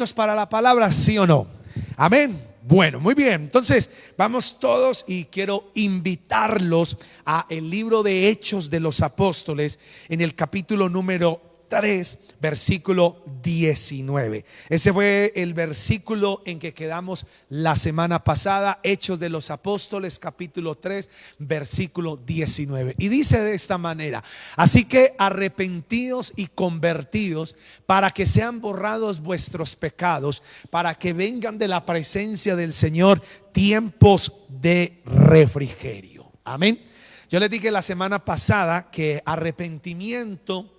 ¿Listos para la palabra, sí o no? Amén. Bueno, muy bien. Entonces, vamos todos y quiero invitarlos a el libro de Hechos de los Apóstoles en el capítulo número 3, versículo 19. Ese fue el versículo en que quedamos la semana pasada. Hechos de los Apóstoles, capítulo 3, versículo 19. Y dice de esta manera: así que arrepentíos y convertíos para que sean borrados vuestros pecados, para que vengan de la presencia del Señor tiempos de refrigerio. Amén. Yo les dije la semana pasada que arrepentimiento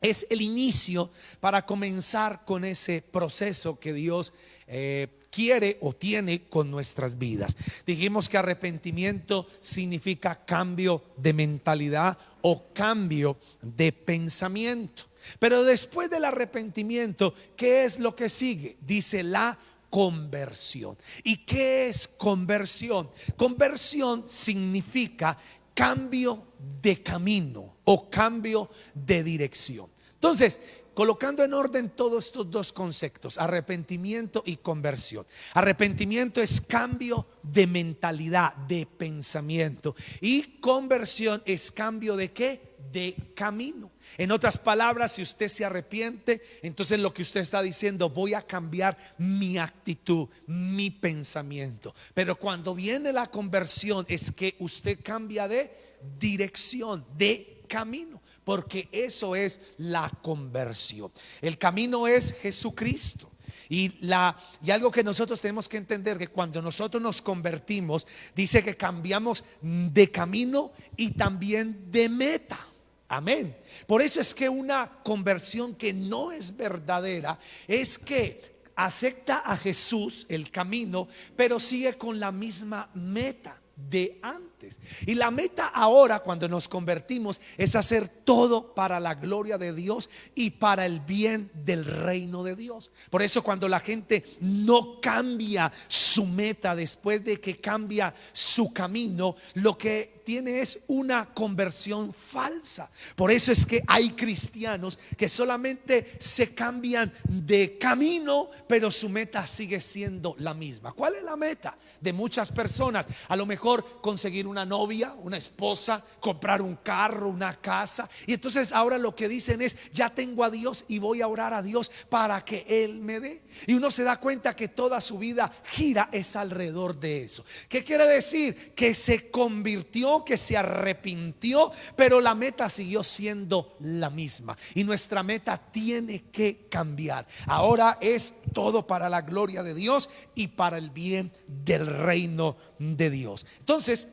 es el inicio para comenzar con ese proceso que Dios quiere o tiene con nuestras vidas. Dijimos que arrepentimiento significa cambio de mentalidad o cambio de pensamiento. Pero después del arrepentimiento, ¿qué es lo que sigue? Dice la conversión. ¿Y qué es conversión? Conversión significa cambio de camino o cambio de dirección. Entonces, colocando en orden todos estos dos conceptos, arrepentimiento y conversión. Arrepentimiento es cambio de mentalidad, de pensamiento, y conversión es cambio de ¿qué? De camino. En otras palabras, si usted se arrepiente, entonces lo que usted está diciendo: voy a cambiar mi actitud, mi pensamiento. Pero cuando viene la conversión, es que usted cambia de dirección, de camino, porque eso es la conversión. El camino es Jesucristo. Y algo que nosotros tenemos que entender, que cuando nosotros nos convertimos, dice que cambiamos de camino y también de meta. Amén. Por eso es que una conversión que no es verdadera es que acepta a Jesús, el camino, pero sigue con la misma meta de antes. Y la meta ahora, cuando nos convertimos, es hacer todo para la gloria de Dios y para el bien del reino de Dios. Por eso cuando la gente no cambia su meta después de que cambia su camino, lo que tiene es una conversión falsa. Por eso es que hay cristianos que solamente se cambian de camino, pero su meta sigue siendo la misma. ¿Cuál es la meta de muchas personas? A lo mejor conseguir una novia, una esposa, comprar un carro, una casa. Y entonces ahora lo que dicen es: ya tengo a Dios y voy a orar a Dios para que Él me dé. Y uno se da cuenta que toda su vida gira es alrededor de eso. ¿Qué quiere decir? Que se convirtió, que se arrepintió, pero la meta siguió siendo la misma. Y nuestra meta tiene que cambiar. Ahora es todo para la gloria de Dios y para el bien del reino de Dios. Entonces,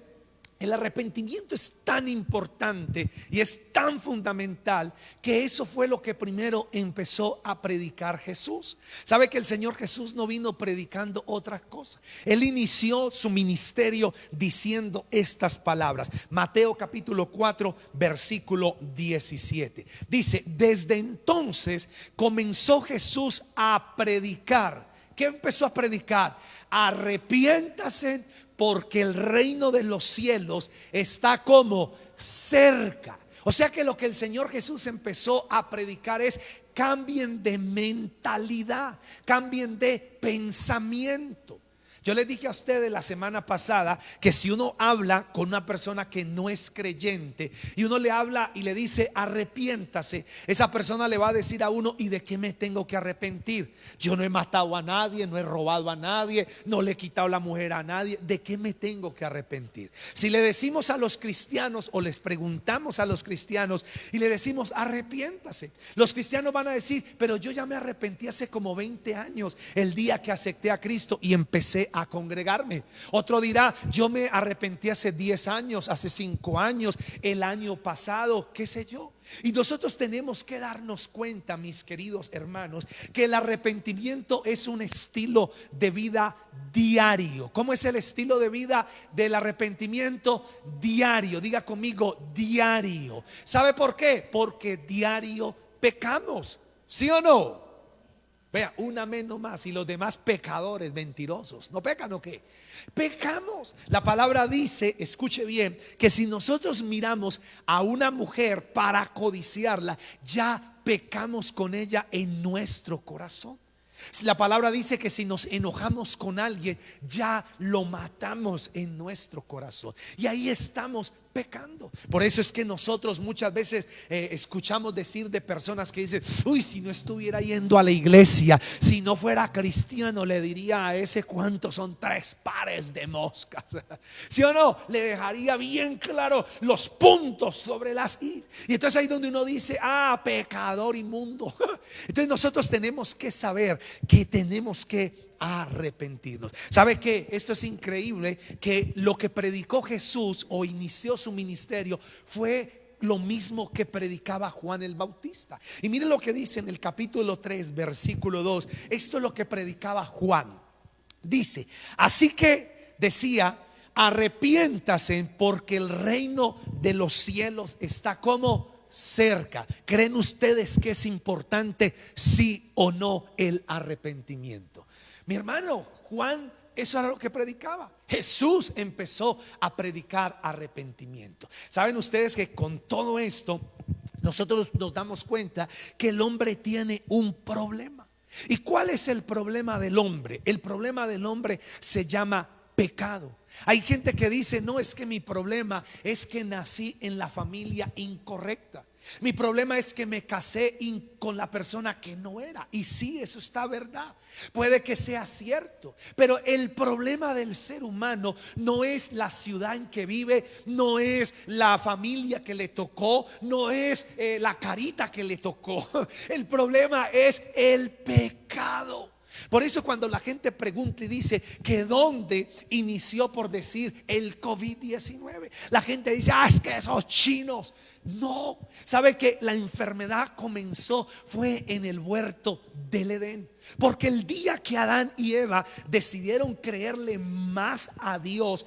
el arrepentimiento es tan importante y es tan fundamental que eso fue lo que primero empezó a predicar Jesús. Sabe que el Señor Jesús no vino predicando otra cosa. Él inició su ministerio diciendo estas palabras. Mateo capítulo 4, versículo 17. Dice: desde entonces comenzó Jesús a predicar. ¿Qué empezó a predicar? Arrepiéntase, porque el reino de los cielos está como cerca. O sea que lo que el Señor Jesús empezó a predicar es: cambien de mentalidad, cambien de pensamiento. Yo les dije a ustedes la semana pasada que si uno habla con una persona que no es creyente y uno le habla y le dice arrepiéntase, esa persona le va a decir a uno: ¿y de qué me tengo que arrepentir? Yo no he matado a nadie, no he robado a nadie, no le he quitado la mujer a nadie. ¿De qué me tengo que arrepentir? Si le decimos a los cristianos o les preguntamos a los cristianos y le decimos arrepiéntase, los cristianos van a decir: pero yo ya me arrepentí hace como 20 años, el día que acepté a Cristo y empecé a congregarme. Otro dirá: yo me arrepentí hace 10 años, hace 5 años, el año pasado, qué sé yo. Y nosotros tenemos que darnos cuenta, mis queridos hermanos, que el arrepentimiento es un estilo de vida diario. ¿Cómo es el estilo de vida del arrepentimiento? Diario. Diga conmigo: diario. ¿Sabe por qué? Porque diario pecamos. ¿Sí o no? Vea, una menos más. Y los demás pecadores, mentirosos, ¿no pecan o qué? Pecamos. La palabra dice, escuche bien, que si nosotros miramos a una mujer para codiciarla, ya pecamos con ella en nuestro corazón. La palabra dice que si nos enojamos con alguien, ya lo matamos en nuestro corazón. Y ahí estamos pecando. Por eso es que nosotros muchas veces escuchamos decir de personas que dicen: uy, si no estuviera yendo a la iglesia, si no fuera cristiano, le diría a ese cuántos son 3 pares de moscas. ¿Sí o no? Le dejaría bien claro los puntos sobre las i. Y entonces ahí donde uno dice: ah, pecador inmundo. Entonces nosotros tenemos que saber que tenemos que arrepentirnos. ¿Sabe qué? Esto es increíble, que lo que predicó Jesús o inició su ministerio fue lo mismo que predicaba Juan el Bautista. Y miren lo que dice en el capítulo 3 versículo 2. Esto es lo que predicaba Juan. Dice: así que decía, arrepiéntase porque el reino de los cielos está como cerca. ¿Creen ustedes que es importante, sí o no, el arrepentimiento? Mi hermano, Juan, eso era lo que predicaba. Jesús empezó a predicar arrepentimiento. Saben ustedes que con todo esto nosotros nos damos cuenta que el hombre tiene un problema. ¿Y cuál es el problema del hombre? El problema del hombre se llama pecado. Hay gente que dice: no, es que mi problema es que nací en la familia incorrecta. Mi problema es que me casé con la persona que no era. Y sí, eso está verdad. Puede que sea cierto. Pero el problema del ser humano no es la ciudad en que vive, no es la familia que le tocó, no es la carita que le tocó. El problema es el pecado. Por eso cuando la gente pregunta y dice que dónde inició, por decir, el COVID-19, la gente dice: ah, es que esos chinos. No, sabe que la enfermedad comenzó fue en el huerto del Edén. Porque el día que Adán y Eva decidieron creerle más a Dios,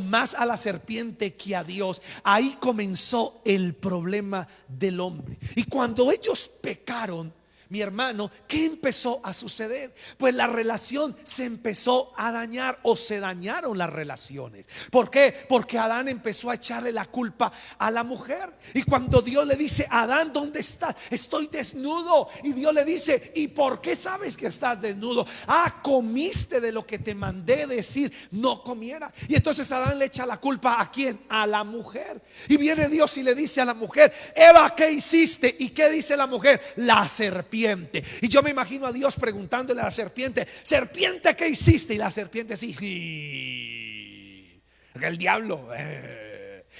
más a la serpiente que a Dios, ahí comenzó el problema del hombre. Y cuando ellos pecaron, mi hermano, ¿qué empezó a suceder? Pues la relación se empezó a dañar, o se dañaron las relaciones. ¿Por qué? Porque Adán empezó a echarle la culpa a la mujer. Y cuando Dios le dice: Adán, ¿dónde estás? Estoy desnudo. Y Dios le dice: ¿y por qué sabes que estás desnudo? Ah, comiste de lo que te mandé decir no comiera. Y entonces Adán le echa la culpa ¿a quién? A la mujer. Y viene Dios y le dice a la mujer: Eva, ¿qué hiciste? ¿Y qué dice la mujer? La serpiente. Y yo me imagino a Dios preguntándole a la serpiente: serpiente, ¿qué hiciste? Y la serpiente así: el diablo.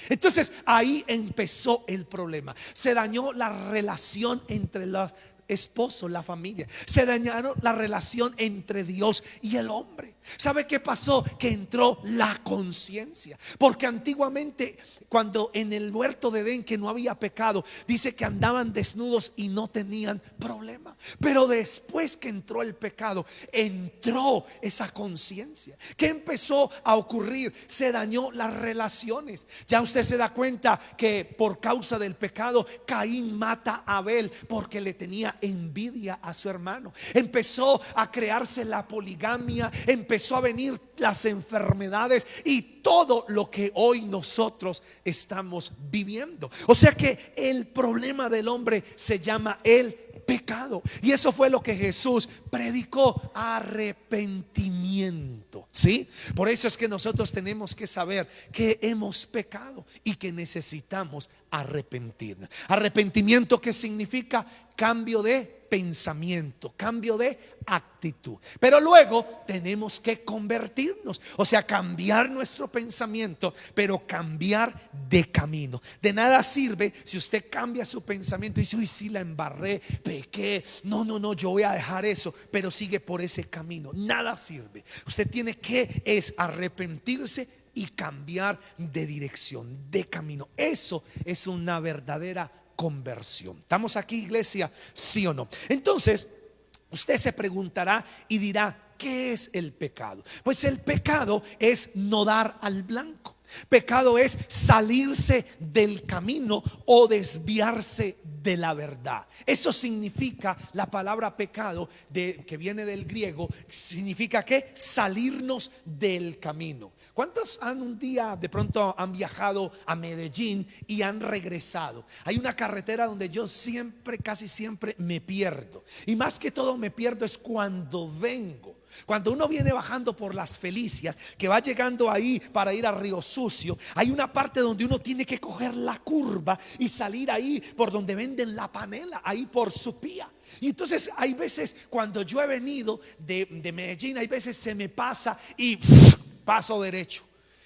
Entonces ahí empezó el problema. Se dañó la relación entre los esposos, la familia. Se dañaron la relación entre Dios y el hombre. ¿Sabe qué pasó? Que entró la conciencia. Porque antiguamente, cuando en el huerto de Edén, que no había pecado, dice que andaban desnudos y no tenían problema. Pero después que entró el pecado, entró esa conciencia. ¿Qué empezó a ocurrir? Se dañó las relaciones. Ya usted se da cuenta que por causa del pecado, Caín mata a Abel porque le tenía envidia a su hermano. Empezó a crearse la poligamia, empezó a venir las enfermedades y todo lo que hoy nosotros estamos viviendo. O sea que el problema del hombre se llama el pecado. Y eso fue lo que Jesús predicó: arrepentimiento. ¿Sí? Por eso es que nosotros tenemos que saber que hemos pecado y que necesitamos arrepentirnos. Arrepentimiento, ¿qué significa? Cambio de pensamiento, cambio de actitud. Pero luego tenemos que convertirnos, o sea, cambiar nuestro pensamiento, pero cambiar de camino. De nada sirve si usted cambia su pensamiento y dice: uy, sí, la embarré, pequé, no, yo voy a dejar eso, pero sigue por ese camino. Nada sirve. Usted tiene que arrepentirse y cambiar de dirección, de camino. Eso es una verdadera conversión. ¿Estamos aquí, iglesia? ¿Sí o no? Entonces usted se preguntará y dirá: ¿qué es el pecado? Pues el pecado es no dar al blanco. Pecado es salirse del camino o desviarse de la verdad. Eso significa la palabra pecado, que viene del griego, significa que salirnos del camino. ¿Cuántos un día de pronto han viajado a Medellín y han regresado? Hay una carretera donde yo siempre, casi siempre me pierdo. Y más que todo me pierdo es cuando vengo. Cuando uno viene bajando por Las Felicias, que va llegando ahí para ir a Río Sucio, hay una parte donde uno tiene que coger la curva y salir ahí por donde venden la panela, ahí por Supía. Y entonces hay veces cuando yo he venido de Medellín, hay veces se me pasa y paso derecho.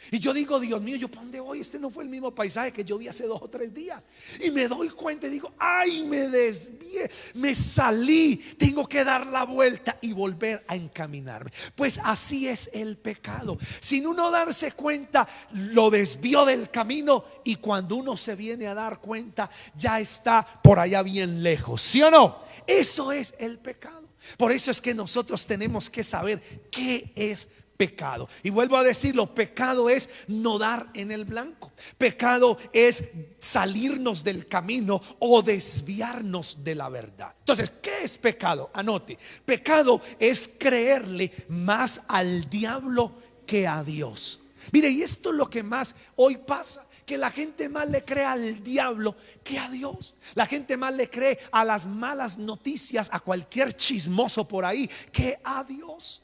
Y yo digo, Dios mío, ¿yo para dónde voy? Este no fue el mismo paisaje que yo vi hace 2 o 3 días. Y me doy cuenta y digo, ay, me desvié, me salí, tengo que dar la vuelta y volver a encaminarme. Pues así es el pecado. Sin uno darse cuenta, lo desvió del camino, y cuando uno se viene a dar cuenta, ya está por allá bien lejos. ¿Sí o no? Eso es el pecado. Por eso es que nosotros tenemos que saber qué es pecado. Y vuelvo a decirlo, pecado es no dar en el blanco. Pecado es salirnos del camino o desviarnos de la verdad. Entonces, ¿qué es pecado? Anote, pecado es creerle más al diablo que a Dios. Mire, y esto es lo que más hoy pasa, que la gente más le cree al diablo que a Dios. La gente más le cree a las malas noticias, a cualquier chismoso por ahí, que a Dios.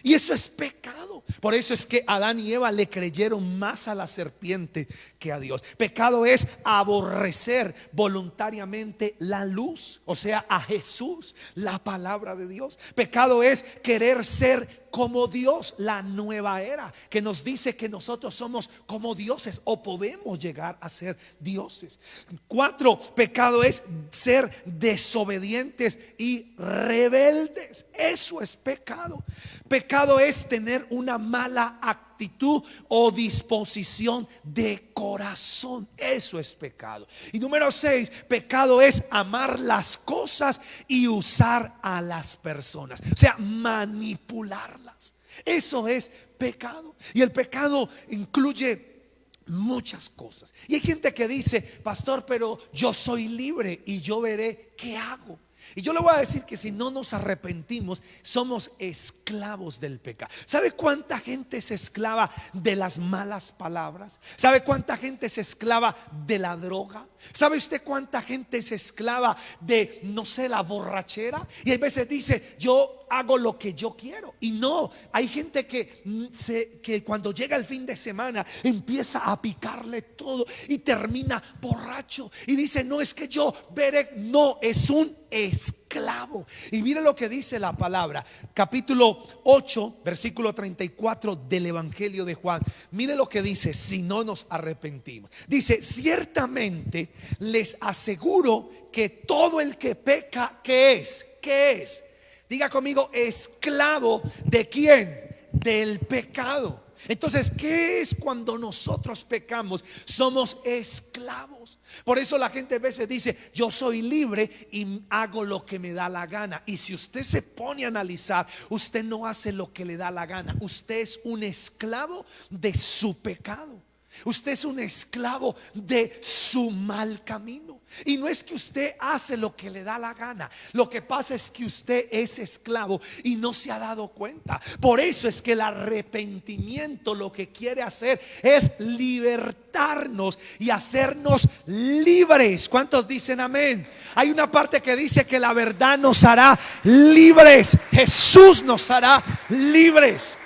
Y eso es pecado. Por eso es que Adán y Eva le creyeron más a la serpiente que a Dios. Pecado es aborrecer voluntariamente la luz, o sea, a Jesús, la palabra de Dios. Pecado es querer ser como Dios, la nueva era, que nos dice que nosotros somos como dioses o podemos llegar a ser dioses. 4, pecado es ser desobedientes y rebeldes. Eso es pecado. Pecado es tener una mala actitud o disposición de corazón. Eso es pecado. Y número 6, pecado es amar las cosas y usar a las personas, o sea, manipularlas. Eso es pecado. Y el pecado incluye muchas cosas. Y hay gente que dice, pastor, pero yo soy libre y yo veré qué hago. Y yo le voy a decir que si no nos arrepentimos, somos esclavos del pecado. ¿Sabe cuánta gente es esclava de las malas palabras? ¿Sabe cuánta gente es esclava de la droga? ¿Sabe usted cuánta gente es esclava de, no sé, la borrachera? Y a veces dice, yo hago lo que yo quiero. Y no, hay gente que cuando llega el fin de semana empieza a picarle todo y termina borracho. Y dice, no, es que yo veré. No, es un esclavo. Y mire lo que dice la palabra, capítulo 8, versículo 34 del Evangelio de Juan. Mire lo que dice, si no nos arrepentimos. Dice, ciertamente les aseguro que todo el que peca, ¿qué es? ¿Qué es? Diga conmigo, esclavo ¿de quién? Del pecado. Entonces, ¿qué es cuando nosotros pecamos? Somos esclavos. Por eso la gente a veces dice, yo soy libre y hago lo que me da la gana. Y si usted se pone a analizar, usted no hace lo que le da la gana. Usted es un esclavo de su pecado. Usted es un esclavo de su mal camino. Y no es que usted hace lo que le da la gana. Lo que pasa es que usted es esclavo y no se ha dado cuenta. Por eso es que el arrepentimiento lo que quiere hacer es libertarnos y hacernos libres. ¿Cuántos dicen amén? Hay una parte que dice que la verdad nos hará libres. Jesús nos hará libres,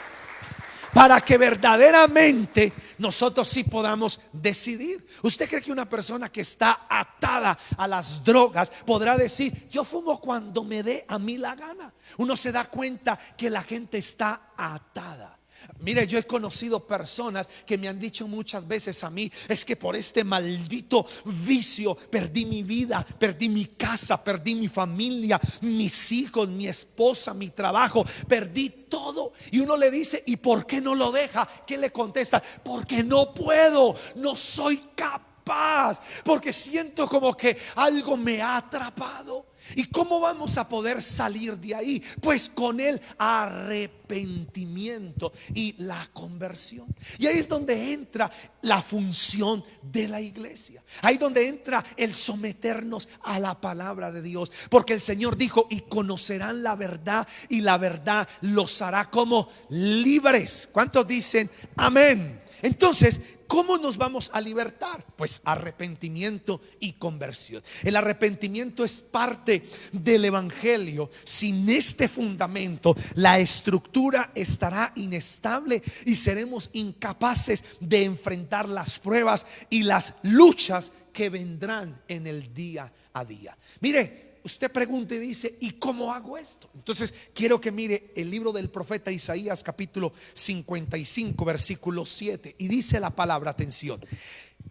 para que verdaderamente nosotros sí podamos decidir. ¿Usted cree que una persona que está atada a las drogas podrá decir, yo fumo cuando me dé a mí la gana? Uno se da cuenta que la gente está atada. Mire, yo he conocido personas que me han dicho muchas veces a mí, es que por este maldito vicio perdí mi vida, perdí mi casa, perdí mi familia, mis hijos, mi esposa, mi trabajo, perdí todo. Y uno le dice, ¿y por qué no lo deja? ¿Qué le contesta? Porque no puedo, no soy capaz, porque siento como que algo me ha atrapado. ¿Y cómo vamos a poder salir de ahí? Pues con el arrepentimiento y la conversión. Y ahí es donde entra la función de la iglesia. Ahí donde entra el someternos a la palabra de Dios. Porque el Señor dijo: y conocerán la verdad, y la verdad los hará como libres. ¿Cuántos dicen amén? Entonces, ¿cómo nos vamos a libertar? Pues arrepentimiento y conversión. El arrepentimiento es parte del evangelio. Sin este fundamento, la estructura estará inestable y seremos incapaces de enfrentar las pruebas y las luchas que vendrán en el día a día. Mire, usted pregunta y dice: ¿y cómo hago esto? Entonces quiero que mire el libro del profeta Isaías, capítulo 55, versículo 7. Y dice la palabra, atención: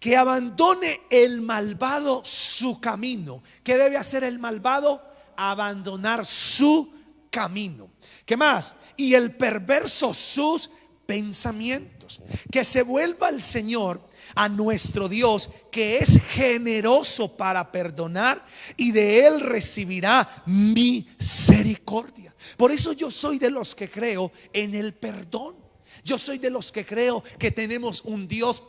que abandone el malvado su camino. ¿Qué debe hacer el malvado? Abandonar su camino. ¿Qué más? Y el perverso sus pensamientos. Que se vuelva al Señor, a nuestro Dios, que es generoso para perdonar, y de Él recibirá misericordia. Por eso yo soy de los que creo en el perdón. Yo soy de los que creo que tenemos un Dios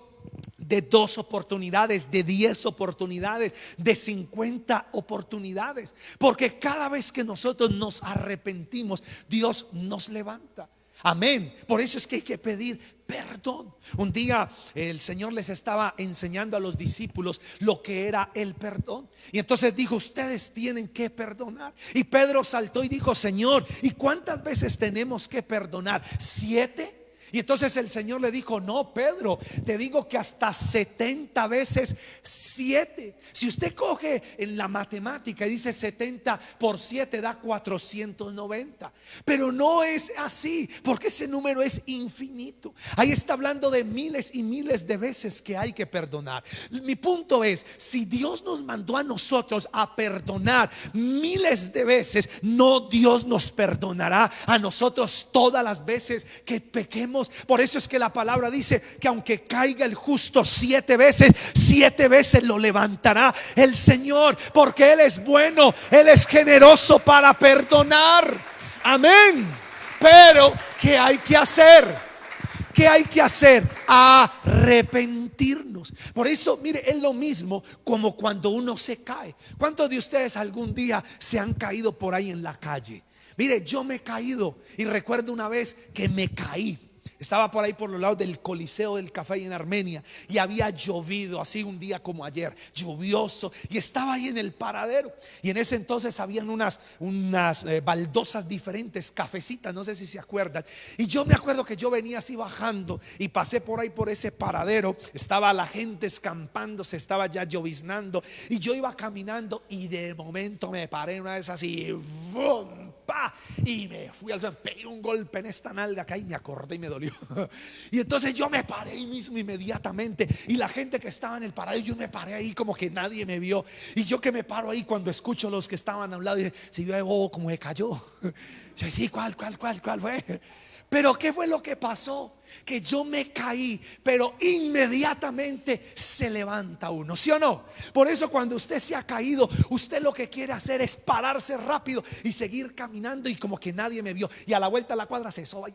de 2 oportunidades, de 10 oportunidades, de 50 oportunidades. Porque cada vez que nosotros nos arrepentimos, Dios nos levanta. Amén. Por eso es que hay que pedir perdón. Un día el Señor les estaba enseñando a los discípulos lo que era el perdón. Y entonces dijo: ustedes tienen que perdonar. Y Pedro saltó y dijo: Señor, ¿y cuántas veces tenemos que perdonar? ¿7? Y entonces el Señor le dijo: no, Pedro, te digo que hasta 70 veces 7. Si usted coge en la matemática y dice 70 por 7 da 490. Pero no es así, porque ese número es infinito. Ahí está hablando de miles y miles de veces que hay que perdonar. Mi punto es: si Dios nos mandó a nosotros a perdonar miles de veces, no, Dios nos perdonará a nosotros todas las veces que pequemos. Por eso es que la palabra dice que aunque caiga el justo 7 veces, 7 veces lo levantará el Señor, porque Él es bueno, Él es generoso para perdonar. Amén. Pero ¿qué hay que hacer? ¿Qué hay que hacer? Arrepentirnos. Por eso, mire, es lo mismo como cuando uno se cae. ¿Cuántos de ustedes algún día se han caído por ahí en la calle? Mire, yo me he caído y recuerdo una vez que me caí. Estaba por ahí por los lados del Coliseo del Café en Armenia, y había llovido así un día como ayer, lluvioso, y estaba ahí en el paradero. Y en ese entonces habían unas baldosas diferentes, cafecitas, no sé si se acuerdan. Y yo me acuerdo que yo venía así bajando y pasé por ahí por ese paradero. Estaba la gente escampando, se estaba ya lloviznando, y yo iba caminando y de momento me paré en una de esas y ¡bum! Y me fui al suelo, pegué un golpe en esta nalga que ahí me acordé y me dolió. Y entonces yo me paré ahí mismo inmediatamente, y la gente que estaba en el paradero, yo me paré ahí como que nadie me vio. Y yo que me paro ahí cuando escucho los que estaban a un lado, y si vio, oh, como me cayó. Yo sí, ¿cuál fue? Pero ¿qué fue lo que pasó? Que yo me caí, pero inmediatamente se levanta uno, ¿sí o no? Por eso cuando usted se ha caído, usted lo que quiere hacer es pararse rápido y seguir caminando, y como que nadie me vio, y a la vuelta a la cuadra se soba.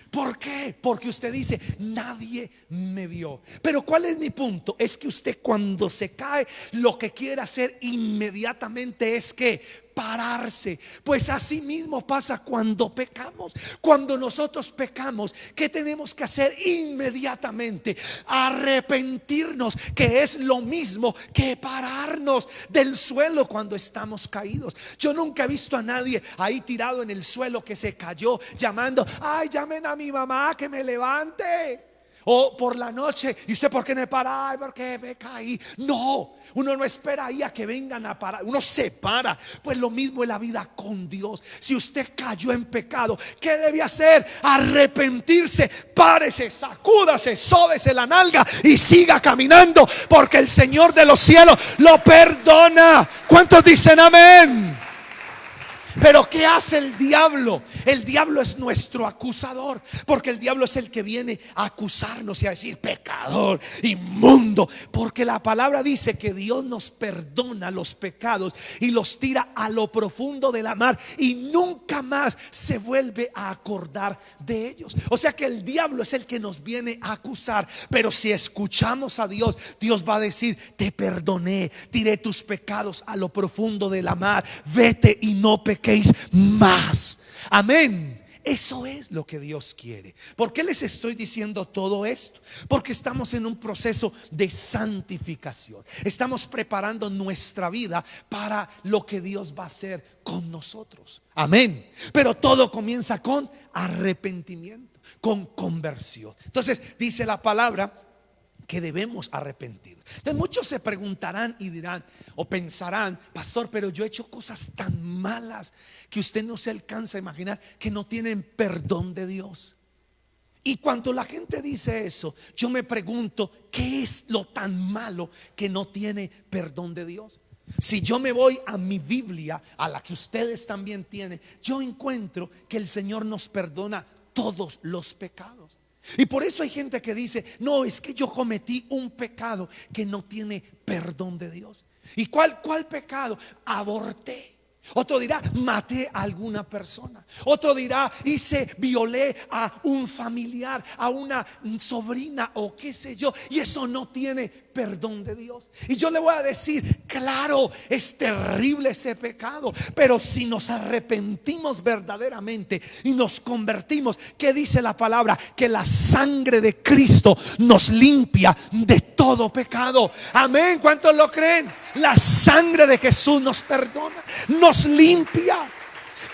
¿Por qué? Porque usted dice: nadie me vio. Pero ¿cuál es mi punto? Es que usted cuando se cae, lo que quiere hacer inmediatamente es que pararse. Pues así mismo pasa cuando pecamos. Cuando nosotros pecamos, ¿qué tenemos que hacer inmediatamente? Arrepentirnos, que es lo mismo que pararnos del suelo cuando estamos caídos. Yo nunca he visto a nadie ahí tirado en el suelo que se cayó llamando: ay, llamen a mi mamá que me levante. O por la noche: ¿y usted por qué me para? Ay, porque me caí. No, uno no espera ahí a que vengan a parar, uno se para. Pues lo mismo es la vida con Dios. Si usted cayó en pecado, ¿qué debe hacer? Arrepentirse, párese, sacúdase, sóbese la nalga y siga caminando, porque el Señor de los cielos lo perdona. ¿Cuántos dicen amén? Pero ¿qué hace el diablo? El diablo es nuestro acusador, porque el diablo es el que viene a acusarnos y a decir pecador, inmundo. Porque la palabra dice que Dios nos perdona los pecados y los tira a lo profundo de la mar y nunca más se vuelve a acordar de ellos. O sea que el diablo es el que nos viene a acusar. Pero si escuchamos a Dios, Dios va a decir: te perdoné, tiré tus pecados a lo profundo de la mar, vete y no pequéis más. Amén. Eso es lo que Dios quiere. ¿Por qué les estoy diciendo todo esto? Porque estamos en un proceso de santificación. Estamos preparando nuestra vida para lo que Dios va a hacer con nosotros. Amén. Pero todo comienza con arrepentimiento, con conversión. Entonces dice la palabra que debemos arrepentir. Entonces muchos se preguntarán y dirán o pensarán: pastor, pero yo he hecho cosas tan malas que usted no se alcanza a imaginar que no tienen perdón de Dios. Y cuando la gente dice eso, yo me pregunto: ¿qué es lo tan malo que no tiene perdón de Dios? Si yo me voy a mi Biblia, a la que ustedes también tienen, yo encuentro que el Señor nos perdona todos los pecados. Y por eso hay gente que dice: no, es que yo cometí un pecado que no tiene perdón de Dios. ¿Y cuál pecado? Aborté. Otro dirá: maté a alguna persona. Otro dirá: violé a un familiar, a una sobrina o qué sé yo. Y eso no tiene perdón de Dios. Y yo le voy a decir: claro, es terrible ese pecado, pero si nos arrepentimos verdaderamente y nos convertimos, ¿qué dice la palabra? Que la sangre de Cristo nos limpia de todo pecado. Amén. ¿Cuántos lo creen? La sangre de Jesús nos perdona, nos limpia.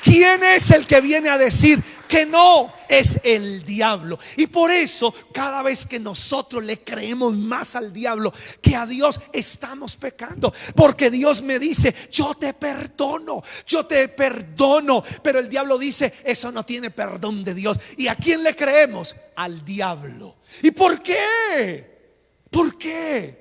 ¿Quién es el que viene a decir que no? Es el diablo. Y por eso cada vez que nosotros le creemos más al diablo que a Dios, estamos pecando. Porque Dios me dice: yo te perdono, yo te perdono. Pero el diablo dice: eso no tiene perdón de Dios. ¿Y a quién le creemos? Al diablo. ¿Y por qué? ¿Por qué?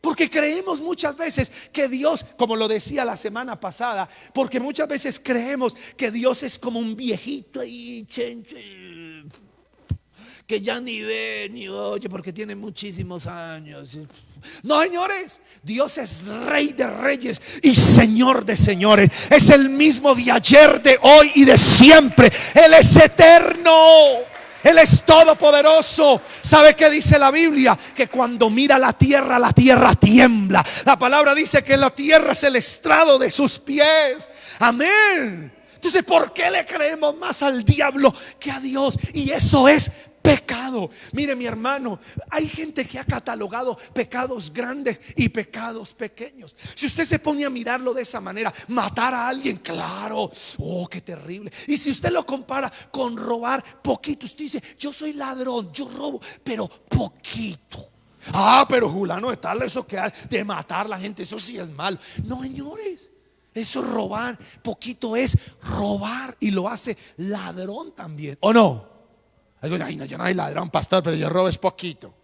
Porque creemos muchas veces que Dios, como lo decía la semana pasada, porque muchas veces creemos que Dios es como un viejito ahí, que ya ni ve ni oye porque tiene muchísimos años. No, señores, Dios es Rey de reyes y Señor de señores. Es el mismo de ayer, de hoy y de siempre. Él es eterno. Él es todopoderoso. ¿Sabe qué dice la Biblia? Que cuando mira la tierra tiembla. La palabra dice que la tierra es el estrado de sus pies. Amén. Entonces, ¿por qué le creemos más al diablo que a Dios? Y eso es pecado. Mire, mi hermano, hay gente que ha catalogado pecados grandes y pecados pequeños. Si usted se pone a mirarlo de esa manera, matar a alguien, claro, oh, qué terrible. Y si usted lo compara con robar poquito, usted dice: yo soy ladrón, yo robo, pero poquito. Ah, pero Julano de tal, eso que hay de matar a la gente, eso sí es malo. No, señores, eso robar poquito es robar, y lo hace ladrón también, ¿o no? Ay, no, yo no soy ladrón, pastor, pero yo robo es poquito.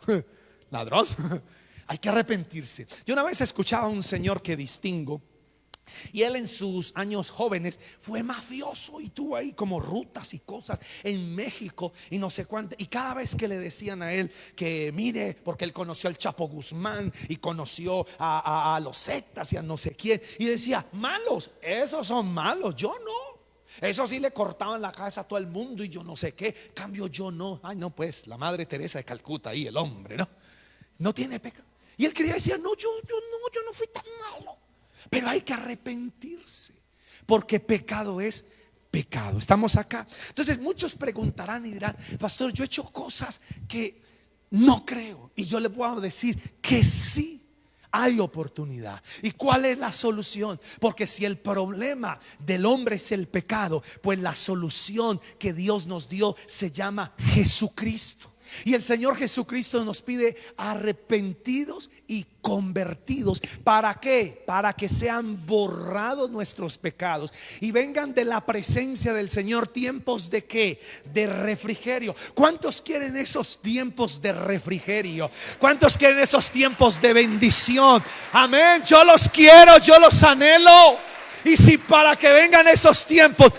Ladrón. Hay que arrepentirse. Yo una vez escuchaba a un señor que distingo, y él en sus años jóvenes fue mafioso y tuvo ahí como rutas y cosas en México y no sé cuánto. Y cada vez que le decían a él que mire, porque él conoció al Chapo Guzmán y conoció a los Zetas y a no sé quién, y decía: malos, esos son malos, yo no. Eso sí le cortaban la cabeza a todo el mundo y yo no sé qué. Cambio yo no. Ay, no, pues la Madre Teresa de Calcuta ahí, el hombre, no tiene pecado. Y él quería decir: no, yo no fui tan malo. Pero hay que arrepentirse, porque pecado es pecado. Estamos acá. Entonces muchos preguntarán y dirán: pastor, yo he hecho cosas que no creo. Y yo les puedo decir que sí, hay oportunidad. ¿Y cuál es la solución? Porque si el problema del hombre es el pecado, pues la solución que Dios nos dio se llama Jesucristo. Y el Señor Jesucristo nos pide arrepentidos y convertidos. ¿Para qué? Para que sean borrados nuestros pecados y vengan de la presencia del Señor tiempos de ¿qué? De refrigerio. ¿Cuántos quieren esos tiempos de refrigerio? ¿Cuántos quieren esos tiempos de bendición? Amén. Yo los quiero, yo los anhelo. Y si para que vengan esos tiempos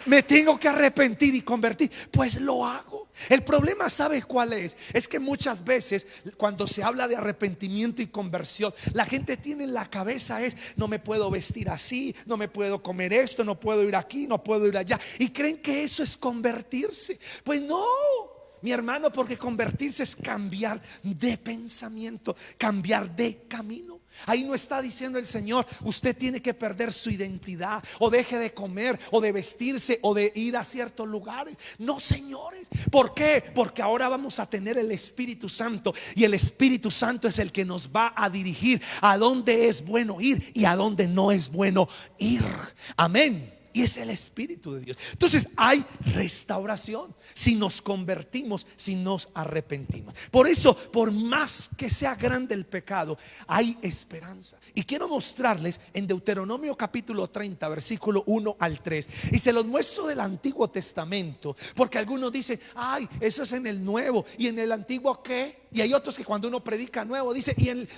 me tengo que arrepentir y convertir, pues lo hago. El problema, ¿sabe cuál es? Es que muchas veces cuando se habla de arrepentimiento y conversión, la gente tiene en la cabeza no me puedo vestir así, no me puedo comer esto, no puedo ir aquí, no puedo ir allá, y creen que eso es convertirse. Pues no, mi hermano, porque convertirse es cambiar de pensamiento, cambiar de camino. Ahí no está diciendo el Señor, usted tiene que perder su identidad, o deje de comer, o de vestirse, o de ir a ciertos lugares. No, señores. ¿Por qué? Porque ahora vamos a tener el Espíritu Santo, y el Espíritu Santo es el que nos va a dirigir a dónde es bueno ir y a dónde no es bueno ir. Amén. Y es el Espíritu de Dios. Entonces hay restauración si nos convertimos, si nos arrepentimos. Por eso, por más que sea grande el pecado, hay esperanza. Y quiero mostrarles en Deuteronomio capítulo 30, versículo 1 al 3. Y se los muestro del Antiguo Testamento, porque algunos dicen, ay, eso es en el Nuevo. ¿Y en el Antiguo qué? Y hay otros que cuando uno predica nuevo dice,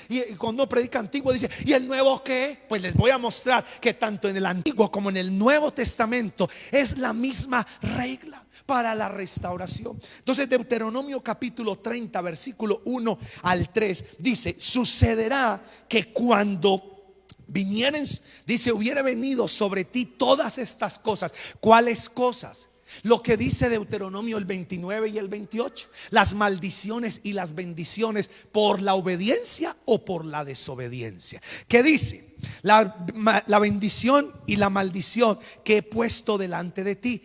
y cuando uno predica antiguo dice, ¿y el nuevo qué? Pues les voy a mostrar que tanto en el Antiguo como en el Nuevo Testamento es la misma regla para la restauración. Entonces Deuteronomio capítulo 30 versículo 1 al 3 dice, sucederá que cuando vinieren, dice, hubiera venido sobre ti todas estas cosas. ¿Cuáles cosas? Lo que dice Deuteronomio el 29 y el 28, las maldiciones y las bendiciones por la obediencia o por la desobediencia. ¿Qué dice? La bendición y la maldición que he puesto delante de ti,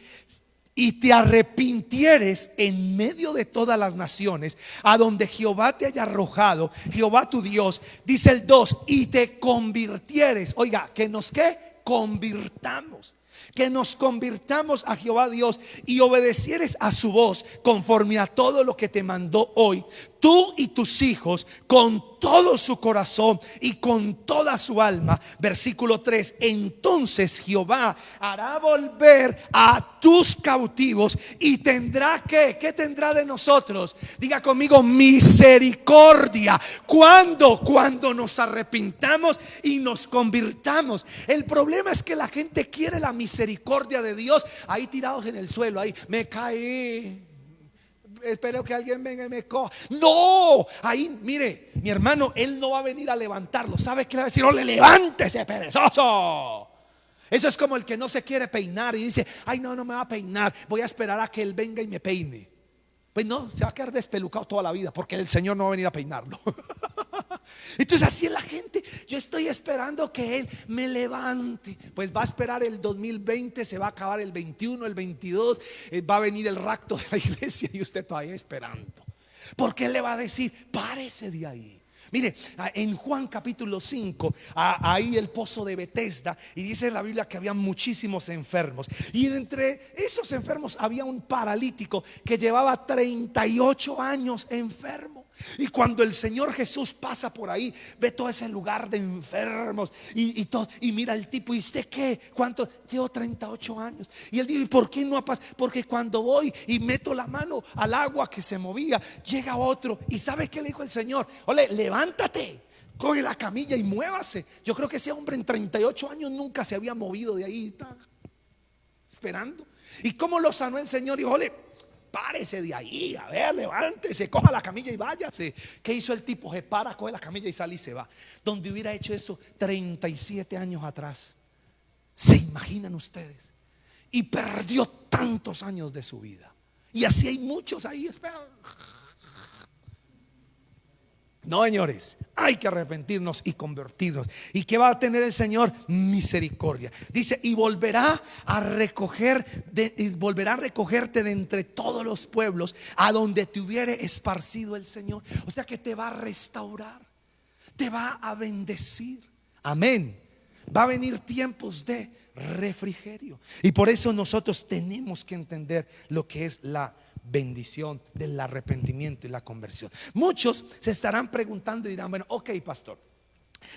y te arrepintieres en medio de todas las naciones a donde Jehová te haya arrojado, Jehová tu Dios, dice el 2, y te convirtieres. Oiga, que nos ¿qué? Convirtamos. Que nos convirtamos a Jehová Dios y obedecieres a su voz conforme a todo lo que te mandó hoy, tú y tus hijos, con todo su corazón y con toda su alma. Versículo 3, entonces Jehová hará volver a tus cautivos y tendrá ¿qué tendrá de nosotros? Diga conmigo, misericordia. ¿Cuándo? Cuando nos arrepintamos y nos convirtamos. El problema es que la gente quiere la misericordia de Dios ahí tirados en el suelo, ahí me caí, espero que alguien venga y me coja. No, ahí mire, mi hermano, Él no va a venir a levantarlo. ¿Sabe qué le va a decir? Ole, levántese, perezoso. Eso es como el que no se quiere peinar y dice, ay, no me va a peinar, voy a esperar a que Él venga y me peine. Pues no, se va a quedar despelucado toda la vida, porque el Señor no va a venir a peinarlo. Entonces así es la gente. Yo estoy esperando que Él me levante. Pues va a esperar el 2020, se va a acabar el 21, el 22, va a venir el rapto de la iglesia y usted todavía esperando. Porque Él le va a decir, párese de ahí. Mire, en Juan capítulo 5, ahí el pozo de Betesda, y dice en la Biblia que había muchísimos enfermos, y entre esos enfermos había un paralítico que llevaba 38 años enfermo. Y cuando el Señor Jesús pasa por ahí, ve todo ese lugar de enfermos y todo, y mira el tipo y dice, ¿qué? ¿Cuánto? Llevo 38 años. Y él dice, ¿y por qué no ha pasado? Porque cuando voy y meto la mano al agua que se movía, llega otro. ¿Y sabe qué le dijo el Señor? Ole, levántate, coge la camilla y muévase. Yo creo que ese hombre en 38 años nunca se había movido de ahí, está esperando. ¿Y cómo lo sanó el Señor? Dijo, ole, párese de ahí, a ver, levántese, coja la camilla y váyase. ¿Qué hizo el tipo? Se para, coge la camilla y sale y se va. Donde hubiera hecho eso 37 años atrás. ¿Se imaginan ustedes? Y perdió tantos años de su vida. Y así hay muchos ahí, espera. No, señores, hay que arrepentirnos y convertirnos. ¿Y qué va a tener el Señor? Misericordia. Dice, y volverá a recogerte de entre todos los pueblos a donde te hubiere esparcido el Señor. O sea que te va a restaurar, te va a bendecir. Amén. Va a venir tiempos de refrigerio. Y por eso nosotros tenemos que entender lo que es la bendición del arrepentimiento y la conversión. Muchos se estarán preguntando y dirán, bueno, ok, pastor,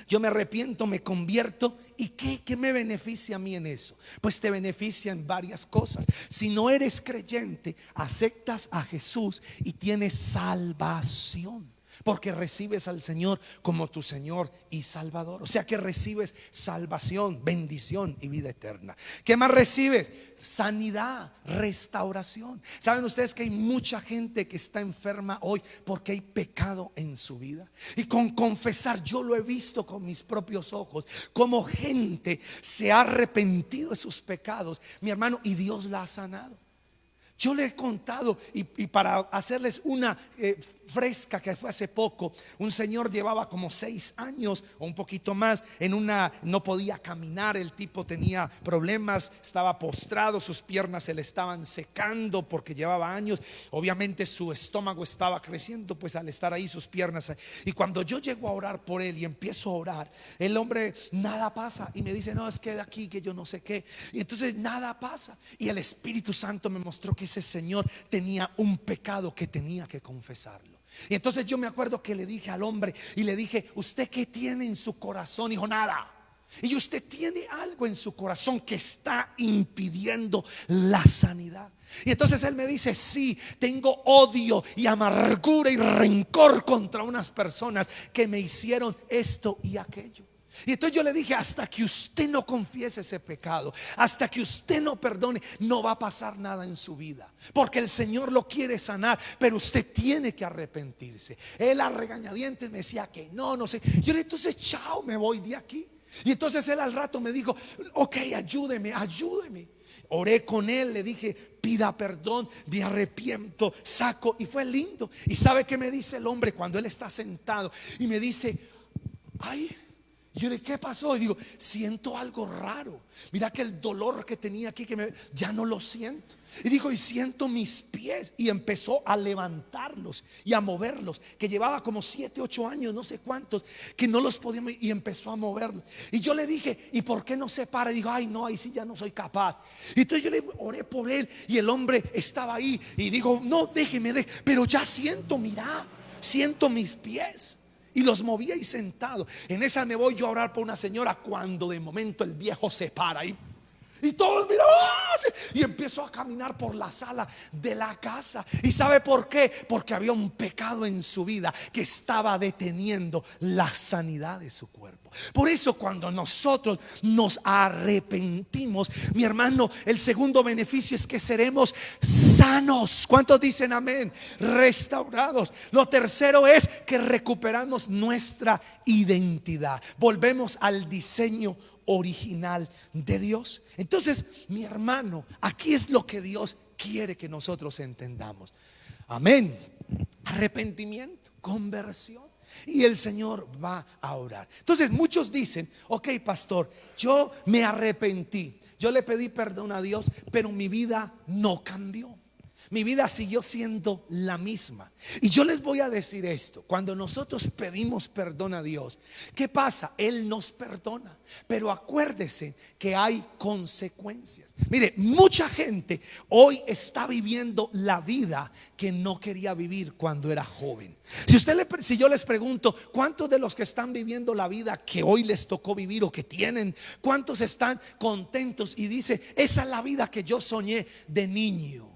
yo me arrepiento, me convierto, ¿y qué me beneficia a mí en eso? Pues te beneficia en varias cosas. Si no eres creyente, aceptas a Jesús y tienes salvación. porque recibes al Señor como tu Señor y Salvador. O sea que recibes salvación, bendición y vida eterna. ¿Qué más recibes? Sanidad, restauración. ¿Saben ustedes que hay mucha gente que está enferma hoy porque hay pecado en su vida? Y con confesar, yo lo he visto con mis propios ojos, como gente se ha arrepentido de sus pecados, mi hermano, y Dios la ha sanado. Yo le he contado, y para hacerles una fresca que fue hace poco, un señor llevaba como 6 años o un poquito más no podía caminar, el tipo tenía problemas, estaba postrado, sus piernas se le estaban secando porque llevaba años, obviamente su estómago estaba creciendo, pues al estar ahí sus piernas, y cuando yo llego a orar por él y empiezo a orar, el hombre nada pasa y me dice, no, es que de aquí, que yo no sé qué, y entonces nada pasa, y el Espíritu Santo me mostró que ese señor tenía un pecado que tenía que confesarlo. Y entonces yo me acuerdo que le dije al hombre y le dije, ¿usted qué tiene en su corazón? Dijo, nada. Y usted tiene algo en su corazón que está impidiendo la sanidad. Y entonces él me dice, sí, tengo odio y amargura y rencor contra unas personas que me hicieron esto y aquello. Y entonces yo le dije, hasta que usted no confiese ese pecado, hasta que usted no perdone, no va a pasar nada en su vida, porque el Señor lo quiere sanar, pero usted tiene que arrepentirse. Él a regañadientes me decía que no sé. Yo le dije, entonces chao, me voy de aquí. Y entonces él al rato me dijo, ok, ayúdeme. Oré con él, le dije, pida perdón, me arrepiento, saco. Y fue lindo. Y ¿sabe qué me dice el hombre cuando él está sentado? Y me dice, ay, yo le dije, ¿qué pasó? Y digo, siento algo raro. Mira que el dolor que tenía aquí, ya no lo siento. Y digo, y siento mis pies. Y empezó a levantarlos y a moverlos, que llevaba como 7, 8 años, no sé cuántos, que no los podía mover, y empezó a moverlos. Y yo le dije, ¿y por qué no se para? Y digo, ay no, ahí sí ya no soy capaz. Y entonces yo le oré por él y el hombre estaba ahí. Y digo, no, déjeme, pero ya siento, mira, siento mis pies. Y los movía y sentado. En esa me voy yo a orar por una señora, cuando de momento el viejo se para y todos miran, y empezó a caminar por la sala de la casa. ¿Y sabe por qué? Porque había un pecado en su vida que estaba deteniendo la sanidad de su cuerpo. Por eso cuando nosotros nos arrepentimos, mi hermano, el segundo beneficio es que seremos sanos. ¿Cuántos dicen amén? Restaurados. Lo tercero es que recuperamos nuestra identidad. Volvemos al diseño original de Dios. Entonces, mi hermano, aquí es lo que Dios quiere que nosotros entendamos. Amén. Arrepentimiento, conversión. Y el Señor va a orar. Entonces muchos dicen, ok, pastor, yo me arrepentí, yo le pedí perdón a Dios, pero mi vida no cambió. Mi vida siguió siendo la misma. Y yo les voy a decir esto: cuando nosotros pedimos perdón a Dios, ¿qué pasa? Él nos perdona, pero acuérdese que hay consecuencias. Mire, mucha gente hoy está viviendo la vida que no quería vivir cuando era joven. Si yo les pregunto, ¿cuántos de los que están viviendo la vida que hoy les tocó vivir o que tienen, cuántos están contentos y dice, esa es la vida que yo soñé de niño?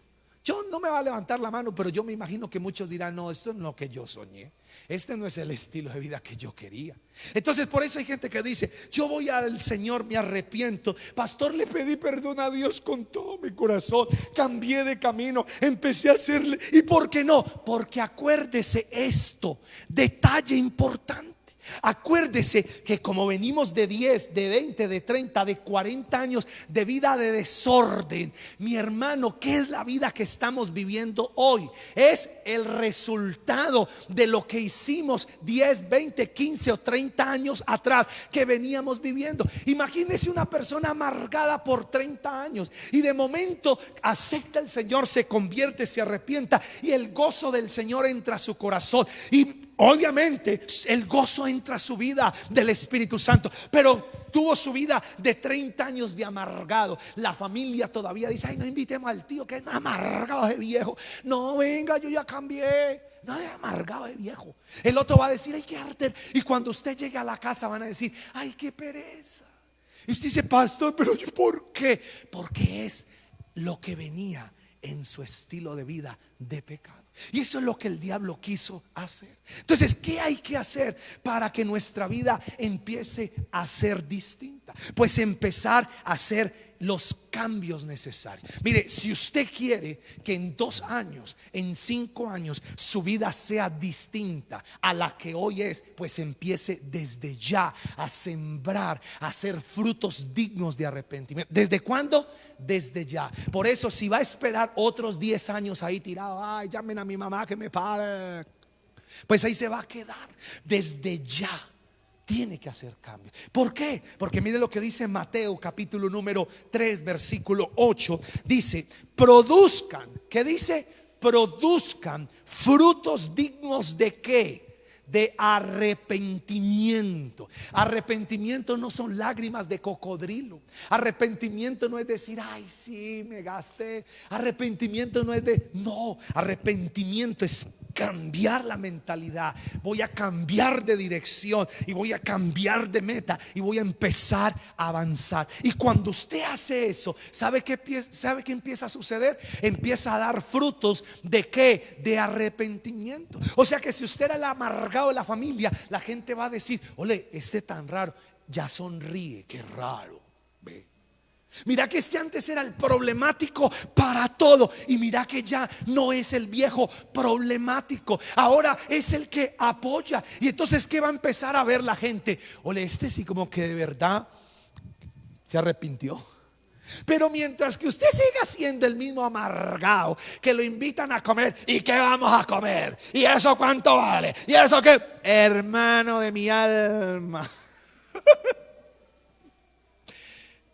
Yo no me va a levantar la mano, pero yo me imagino que muchos dirán, no, esto no es lo que yo soñé, este no es el estilo de vida que yo quería. Entonces por eso hay gente que dice, yo voy al Señor, me arrepiento, pastor, le pedí perdón a Dios con todo mi corazón, cambié de camino, empecé a hacerle. ¿Y por qué no? Porque acuérdese esto, detalle importante. Acuérdese que como venimos de 10, de 20, de 30, de 40 años de vida de desorden, mi hermano, ¿qué es la vida que estamos viviendo hoy? Es el resultado de lo que hicimos 10, 20, 15 o 30 años atrás que veníamos viviendo. Imagínese una persona amargada por 30 años y de momento acepta al Señor, se convierte, se arrepienta y el gozo del Señor entra a su corazón y obviamente el gozo entra a su vida del Espíritu Santo, pero tuvo su vida de 30 años de amargado. La familia todavía dice, ay, no invitemos al tío que es amargado de viejo. No, venga, yo ya cambié. No, es amargado de viejo. El otro va a decir, ay, qué arte. Y cuando usted llegue a la casa van a decir, ay, qué pereza. Y usted dice, pastor, pero ¿por qué? Porque es lo que venía en su estilo de vida de pecado. Y eso es lo que el diablo quiso hacer. Entonces, ¿qué hay que hacer para que nuestra vida empiece a ser distinta? Pues empezar a hacer los cambios necesarios. Mire, si usted quiere que en 2 años, en 5 años, su vida sea distinta a la que hoy es, pues empiece desde ya a sembrar, a hacer frutos dignos de arrepentimiento. ¿Desde cuándo? Desde ya. Por eso, si va a esperar otros 10 años ahí tirado, ay, llamen a mi mamá que me pare, pues ahí se va a quedar. Desde ya tiene que hacer cambio. ¿Por qué? Porque mire lo que dice Mateo capítulo número 3 versículo 8. Dice, produzcan, ¿qué dice? Produzcan frutos dignos ¿de qué? De arrepentimiento. Arrepentimiento no son lágrimas de cocodrilo. Arrepentimiento no es decir, ay, sí, me gasté. Arrepentimiento no es no, arrepentimiento es cambiar la mentalidad. Voy a cambiar de dirección y voy a cambiar de meta y voy a empezar a avanzar. Y cuando usted hace eso, ¿sabe qué empieza a suceder? Empieza a dar frutos ¿de qué? De arrepentimiento. O sea que si usted era el amargado de la familia, la gente va a decir, ole, este tan raro, ya sonríe, qué raro. Ve. Mira que este antes era el problemático para todo, y mira que ya no es el viejo problemático, ahora es el que apoya. Y entonces, ¿qué va a empezar a ver la gente? Ole, este sí como que de verdad se arrepintió. Pero mientras que usted siga siendo el mismo amargado, que lo invitan a comer, ¿y qué vamos a comer? ¿Y eso cuánto vale? ¿Y eso qué? Hermano de mi alma,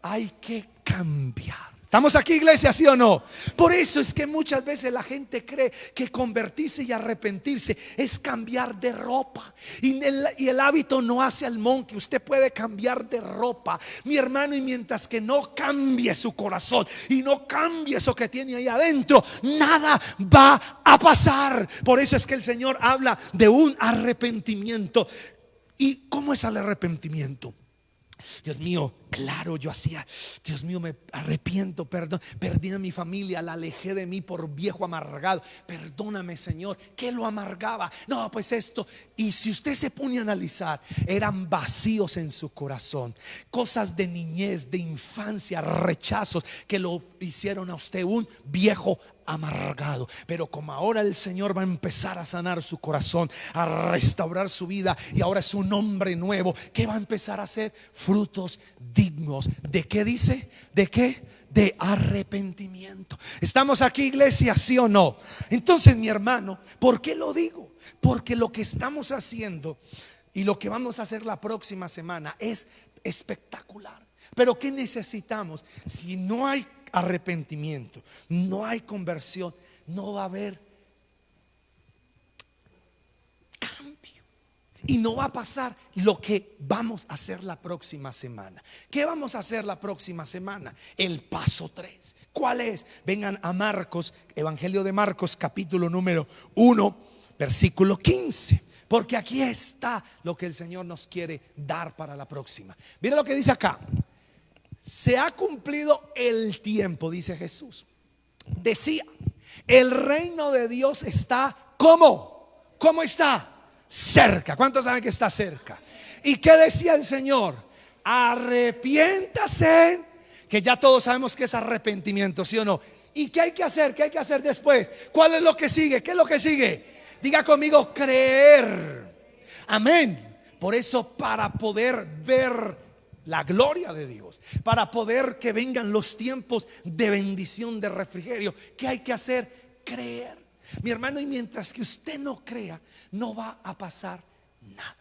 hay que cambiar. ¿Estamos aquí, iglesia, sí o no? Por eso es que muchas veces la gente cree que convertirse y arrepentirse es cambiar de ropa. Y el hábito no hace al monje. Usted puede cambiar de ropa, mi hermano, y mientras que no cambie su corazón y no cambie eso que tiene ahí adentro, nada va a pasar. Por eso es que el Señor habla de un arrepentimiento. ¿Y cómo es el arrepentimiento? Dios mío, claro, yo hacía, Dios mío, me arrepiento, perdón, perdí a mi familia, la alejé de mí por viejo amargado. Perdóname, Señor. ¿Qué lo amargaba? No, pues esto. Y si usted se pone a analizar, eran vacíos en su corazón, cosas de niñez, de infancia, rechazos que lo hicieron a usted un viejo amargado. Pero como ahora el Señor va a empezar a sanar su corazón, a restaurar su vida, y ahora es un hombre nuevo, ¿qué va a empezar a hacer? Frutos dignos. ¿De qué dice? ¿De qué? De arrepentimiento. ¿Estamos aquí, iglesia, sí o no? Entonces, mi hermano, ¿por qué lo digo? Porque lo que estamos haciendo y lo que vamos a hacer la próxima semana es espectacular. Pero ¿qué necesitamos? Si no hay arrepentimiento, no hay conversión, no va a haber cambio. Y no va a pasar lo que vamos a hacer la próxima semana. ¿Qué vamos a hacer la próxima semana? El paso 3. ¿Cuál es? Vengan a Marcos, Evangelio de Marcos, capítulo número 1, versículo 15. Porque aquí está lo que el Señor nos quiere dar para la próxima. Mira lo que dice acá. Se ha cumplido el tiempo, dice Jesús. Decía, el reino de Dios está ¿cómo? ¿Cómo está? Cerca. ¿Cuántos saben que está cerca? ¿Y qué decía el Señor? Arrepiéntase, que ya todos sabemos que es arrepentimiento, ¿sí o no? ¿Y qué hay que hacer? ¿Qué hay que hacer después? ¿Cuál es lo que sigue? ¿Qué es lo que sigue? Diga conmigo, creer. Amén. Por eso, para poder ver la gloria de Dios, para poder que vengan los tiempos de bendición, de refrigerio, ¿qué hay que hacer? Creer, mi hermano. Y mientras que usted no crea, no va a pasar nada.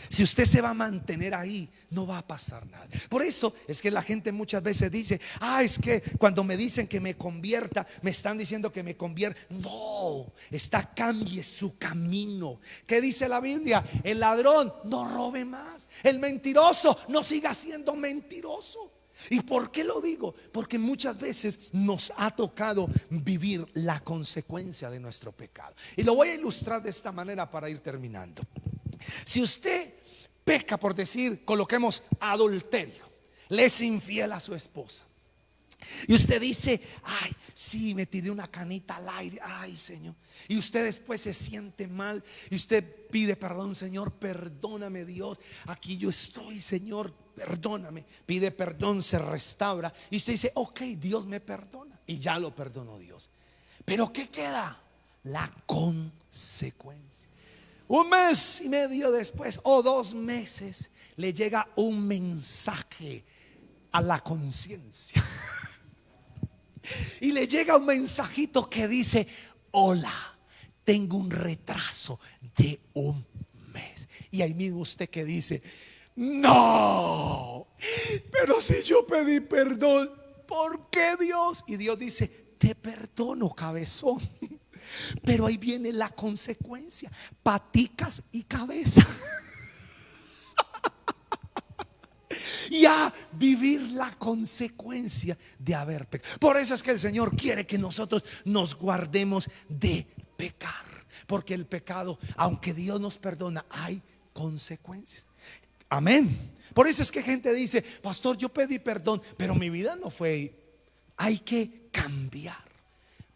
Si usted se va a mantener ahí, no va a pasar nada. Por eso es que la gente muchas veces dice, es que cuando me dicen que me convierta, me están diciendo que me convierta. No, cambie su camino. ¿Qué dice la Biblia? El ladrón no robe más, el mentiroso no siga siendo mentiroso. ¿Y por qué lo digo? Porque muchas veces nos ha tocado vivir la consecuencia de nuestro pecado. Y lo voy a ilustrar de esta manera para ir terminando. Si usted peca, por decir, coloquemos adulterio, le es infiel a su esposa, Y usted dice: ay, sí, me tiré una canita al aire, ay, Señor. Y usted después se siente mal y usted pide perdón: Señor, perdóname, Dios, aquí yo estoy, Señor, perdóname. Pide perdón, se restaura y usted dice: ok, Dios me perdona, y ya lo perdonó Dios. Pero ¿qué queda? La consecuencia. Un mes y medio después o 2 meses le llega un mensaje a la conciencia. Y le llega un mensajito que dice: hola, tengo un retraso de 1 mes. Y ahí mismo usted que dice: no, pero si yo pedí perdón, ¿por qué, Dios? Y Dios dice: te perdono, cabezón, pero ahí viene la consecuencia: paticas y cabeza. Y a vivir la consecuencia de haber pecado. Por eso es que el Señor quiere que nosotros nos guardemos de pecar, porque el pecado, aunque Dios nos perdona, hay consecuencias. Amén. Por eso es que gente dice: pastor, yo pedí perdón, pero mi vida no fue. Hay que cambiar.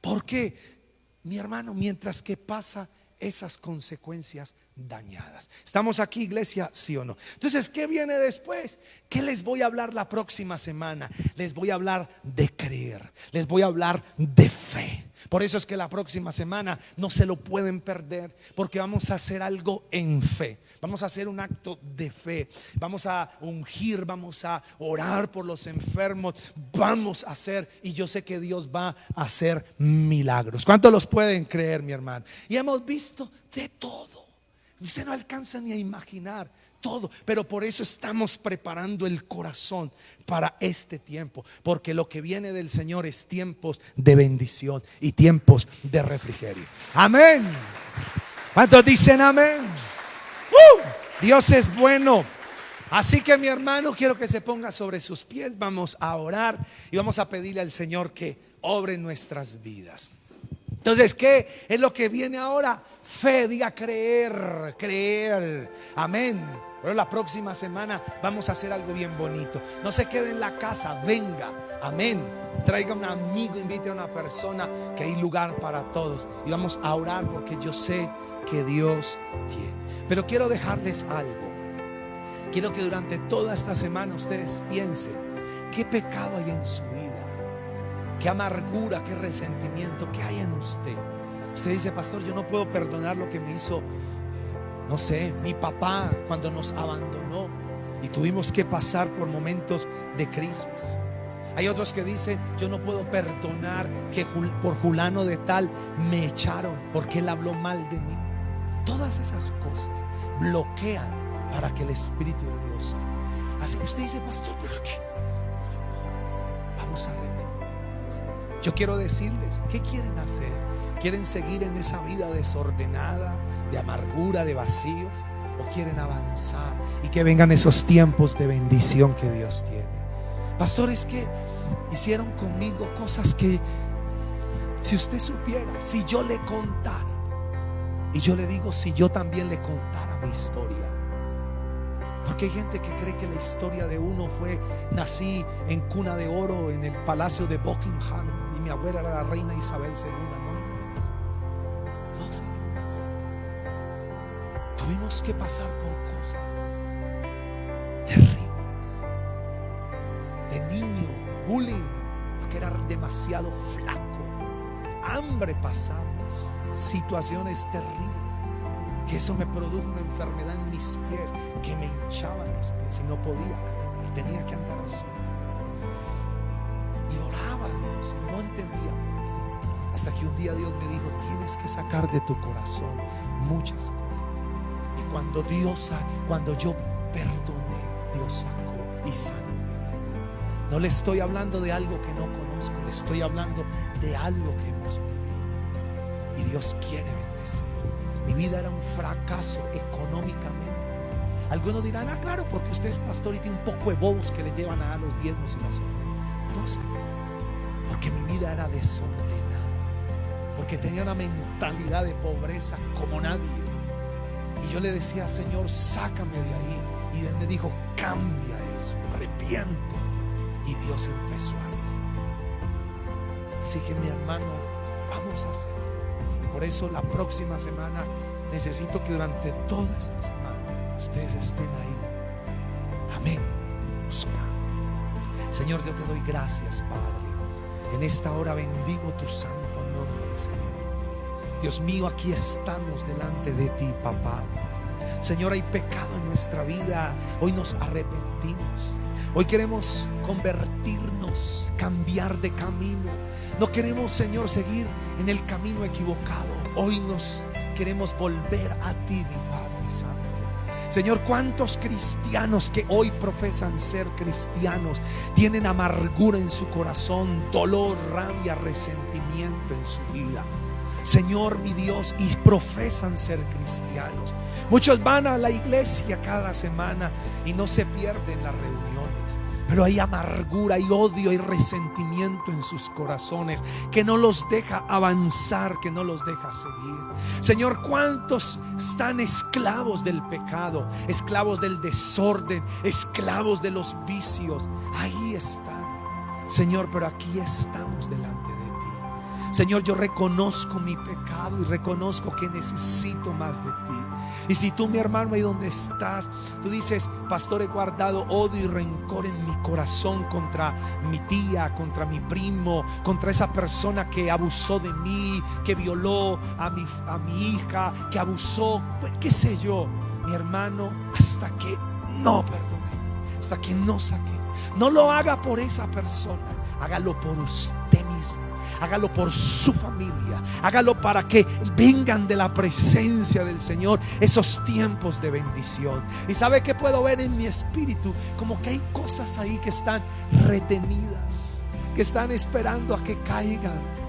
Porque, mi hermano, mientras que pasa esas consecuencias dañadas. ¿Estamos aquí, iglesia? ¿Sí o no? Entonces, ¿qué viene después? ¿Qué les voy a hablar la próxima semana? Les voy a hablar de creer. Les voy a hablar de fe. Por eso es que la próxima semana no se lo pueden perder, porque vamos a hacer algo en fe. Vamos a hacer un acto de fe. Vamos a ungir, vamos a orar por los enfermos. Vamos a hacer, y yo sé que Dios va a hacer milagros. ¿Cuántos los pueden creer, mi hermano? Y hemos visto de todo. Usted no alcanza ni a imaginar todo, pero por eso estamos preparando el corazón para este tiempo, porque lo que viene del Señor es tiempos de bendición y tiempos de refrigerio. Amén. ¿Cuántos dicen amén? Dios es bueno. Así que, mi hermano, quiero que se ponga sobre sus pies. Vamos a orar y vamos a pedirle al Señor que obre en nuestras vidas. Entonces, ¿qué es lo que viene ahora? Fe, diga creer, creer. Amén. Pero la próxima semana vamos a hacer algo bien bonito. No se quede en la casa, venga. Amén. Traiga un amigo, invite a una persona, que hay lugar para todos. Y vamos a orar, porque yo sé que Dios tiene. Pero quiero dejarles algo. Quiero que durante toda esta semana ustedes piensen: ¿qué pecado hay en su vida? ¿Qué amargura, qué resentimiento, qué hay en usted? Usted dice: pastor, yo no puedo perdonar lo que me hizo, no sé, mi papá cuando nos abandonó y tuvimos que pasar por momentos de crisis. Hay otros que dicen: yo no puedo perdonar que por fulano de tal me echaron porque él habló mal de mí. Todas esas cosas bloquean para que el Espíritu de Dios salga. Así que usted dice: pastor, pero ¿qué? Vamos a arrepentirnos. Yo quiero decirles: ¿qué quieren hacer? ¿Quieren seguir en esa vida desordenada, de amargura, de vacíos? ¿O quieren avanzar y que vengan esos tiempos de bendición que Dios tiene? Pastor, es que hicieron conmigo cosas que, si usted supiera, si yo le contara. Y yo le digo: si yo también le contara mi historia. Porque hay gente que cree que la historia de uno fue: nací en cuna de oro en el palacio de Buckingham y mi abuela era la reina Isabel II. No, señores. Tuvimos que pasar por cosas terribles. De niño, bullying, porque era demasiado flaco. Hambre pasamos, situaciones terribles. Que eso me produjo una enfermedad en mis pies, que me hinchaban los pies y no podía caminar, tenía que andar así. Y oraba a Dios y no entendía por qué. Hasta que un día Dios me dijo: tienes que sacar de tu corazón muchas cosas. Y cuando yo perdoné, Dios sacó y sanó mi vida. No le estoy hablando de algo que no conozco, le estoy hablando de algo que hemos vivido. Y Dios quiere bendecir. Mi vida era un fracaso económicamente. Algunos dirán: ah, claro, porque usted es pastor y tiene un poco de bobos que le llevan a dar los diezmos y las ofrendas. No, señores, porque mi vida era desordenada, porque tenía una mentalidad de pobreza como nadie. Y yo le decía: Señor, sácame de ahí. Y Él me dijo: cambia eso, arrepiéntete. Y Dios empezó a restaurar. Así que mi hermano, vamos a hacerlo. Y por eso la próxima semana necesito que durante toda esta semana ustedes estén ahí. Amén. Señor, yo te doy gracias, Padre. En esta hora bendigo tu santo nombre, Señor. Dios mío, aquí estamos delante de ti, papá. Señor, hay pecado en nuestra vida. Hoy nos arrepentimos. Hoy queremos convertirnos, cambiar de camino. No queremos, Señor, seguir en el camino equivocado. Hoy nos queremos volver a ti, mi Padre Santo. Señor, cuántos cristianos que hoy profesan ser cristianos tienen amargura en su corazón, dolor, rabia, resentimiento en su vida. Señor, mi Dios, y profesan ser cristianos. Muchos van a la iglesia cada semana y no se pierden las reuniones, pero hay amargura, hay odio, hay resentimiento en sus corazones que no los deja avanzar, que no los deja seguir. Señor, ¿cuántos están esclavos del pecado, esclavos del desorden, esclavos de los vicios? Ahí están, Señor, pero aquí estamos delante de ti. Señor, yo reconozco mi pecado y reconozco que necesito más de ti. Y si tú, mi hermano, ahí donde estás, tú dices: pastor, he guardado odio y rencor en mi corazón contra mi tía, contra mi primo, contra esa persona que abusó de mí, que violó a mi hija, que abusó, qué sé yo. Mi hermano, hasta que no perdone, hasta que no saque, no lo haga por esa persona, hágalo por usted mismo. Hágalo por su familia. Hágalo para que vengan de la presencia del Señor esos tiempos de bendición. Y sabe que puedo ver en mi espíritu como que hay cosas ahí que están retenidas, que están esperando a que caigan.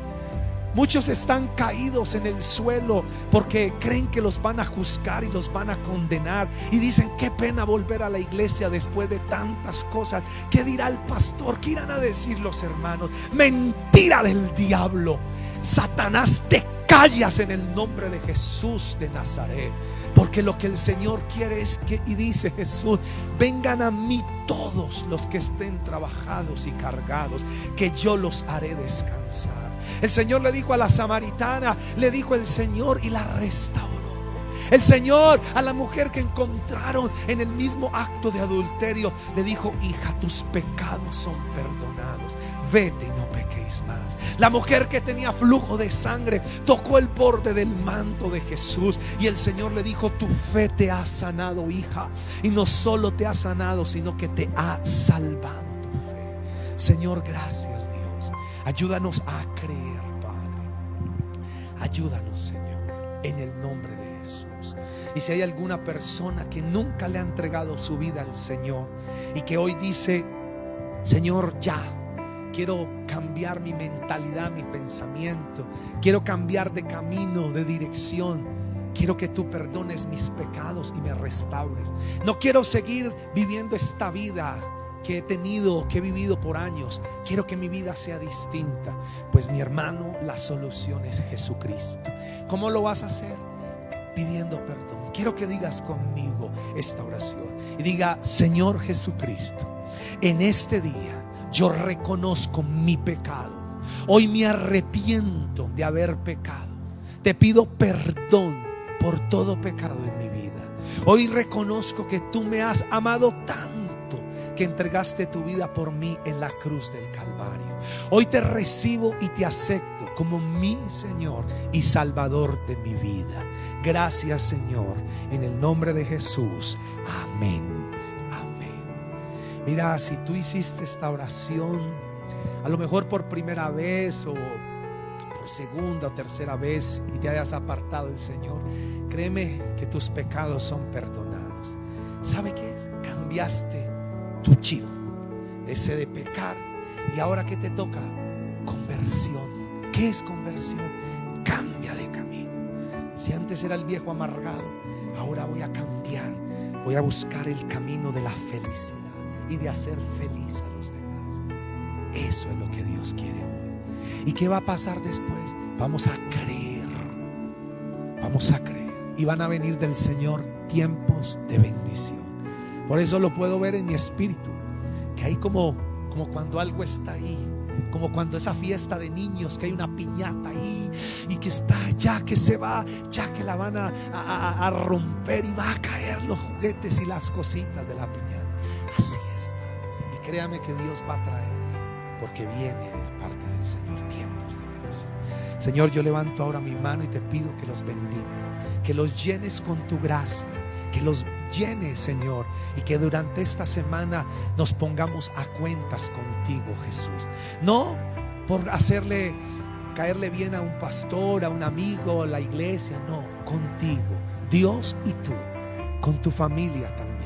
Muchos están caídos en el suelo porque creen que los van a juzgar y los van a condenar. Y dicen: qué pena volver a la iglesia después de tantas cosas. ¿Qué dirá el pastor? ¿Qué irán a decir los hermanos? Mentira del diablo. Satanás, te callas en el nombre de Jesús de Nazaret. Porque lo que el Señor quiere es que, y dice Jesús: vengan a mí todos los que estén trabajados y cargados, que yo los haré descansar. El Señor le dijo a la samaritana, le dijo el Señor, y la restauró. El Señor a la mujer que encontraron en el mismo acto de adulterio le dijo: hija, tus pecados son perdonados, vete y no pequéis más. La mujer que tenía flujo de sangre tocó el borde del manto de Jesús y el Señor le dijo: tu fe te ha sanado, hija. Y no solo te ha sanado, sino que te ha salvado tu fe. Señor, gracias, Dios. Ayúdanos a creer, Padre. Ayúdanos, Señor, en el nombre de Jesús. Y si hay alguna persona que nunca le ha entregado su vida al Señor y que hoy dice: Señor, ya quiero cambiar mi mentalidad, mi pensamiento, quiero cambiar de camino, de dirección, quiero que tú perdones mis pecados y me restaures. No quiero seguir viviendo esta vida que he tenido, que he vivido por años. Quiero que mi vida sea distinta. Pues mi hermano, la solución es Jesucristo. ¿Cómo lo vas a hacer? Pidiendo perdón. Quiero que digas conmigo esta oración y diga: Señor Jesucristo, en este día yo reconozco mi pecado. Hoy me arrepiento de haber pecado. Te pido perdón por todo pecado en mi vida. Hoy reconozco que tú me has amado tanto que entregaste tu vida por mí en la cruz del Calvario. Hoy te recibo y te acepto como mi Señor y Salvador de mi vida. Gracias, Señor, en el nombre de Jesús. Amén. Amén. Mira, si tú hiciste esta oración, a lo mejor por primera vez o por segunda o tercera vez, y te hayas apartado del Señor, créeme que tus pecados son perdonados. ¿Sabe qué es? Cambiaste tu chip, ese de pecar, y ahora ¿qué te toca? Conversión. ¿Qué es conversión? Cambia de camino. Si antes era el viejo amargado, ahora voy a cambiar. Voy a buscar el camino de la felicidad y de hacer feliz a los demás. Eso es lo que Dios quiere hoy. ¿Y qué va a pasar después? Vamos a creer. Vamos a creer. Y van a venir del Señor tiempos de bendición. Por eso lo puedo ver en mi espíritu, que hay como cuando algo está ahí, como cuando esa fiesta de niños que hay una piñata ahí y que está ya que se va, ya que la van a romper y va a caer los juguetes y las cositas de la piñata. Así está. Y créame que Dios va a traer, porque viene de parte del Señor tiempos de bendición. Señor, yo levanto ahora mi mano y te pido que los bendiga, que los llenes con tu gracia, que los llenes, Señor, y que durante esta semana nos pongamos a cuentas contigo, Jesús. No por caerle bien a un pastor, a un amigo, a la iglesia, no, contigo, Dios, y tú, con tu familia también.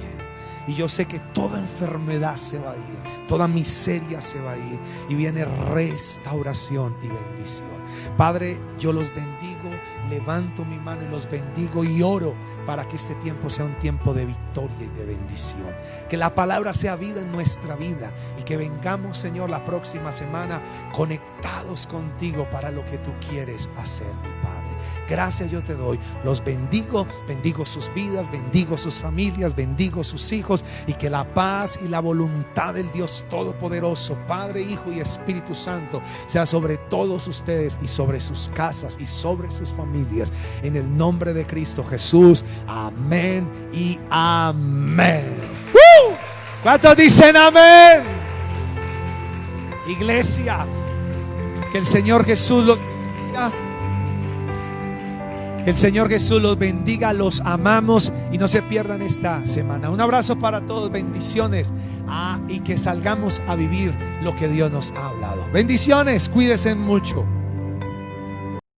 Y yo sé que toda enfermedad se va a ir, toda miseria se va a ir, y viene restauración y bendición. Padre, yo los bendigo, levanto mi mano y los bendigo y oro para que este tiempo sea un tiempo de victoria y de bendición. Que la palabra sea vida en nuestra vida y que vengamos, Señor, la próxima semana conectados contigo para lo que tú quieres hacer, mi Padre. Gracias yo te doy, los bendigo, bendigo sus vidas, bendigo sus familias, bendigo sus hijos, y que la paz y la voluntad del Dios Todopoderoso, Padre, Hijo y Espíritu Santo, sea sobre todos ustedes y sobre sus casas y sobre sus familias, en el nombre de Cristo Jesús. Amén y amén. ¿Cuántos dicen amén? Iglesia, que el Señor Jesús los bendiga. Que el Señor Jesús los bendiga, los amamos y no se pierdan esta semana. Un abrazo para todos, bendiciones, y que salgamos a vivir lo que Dios nos ha hablado. Bendiciones, cuídense mucho.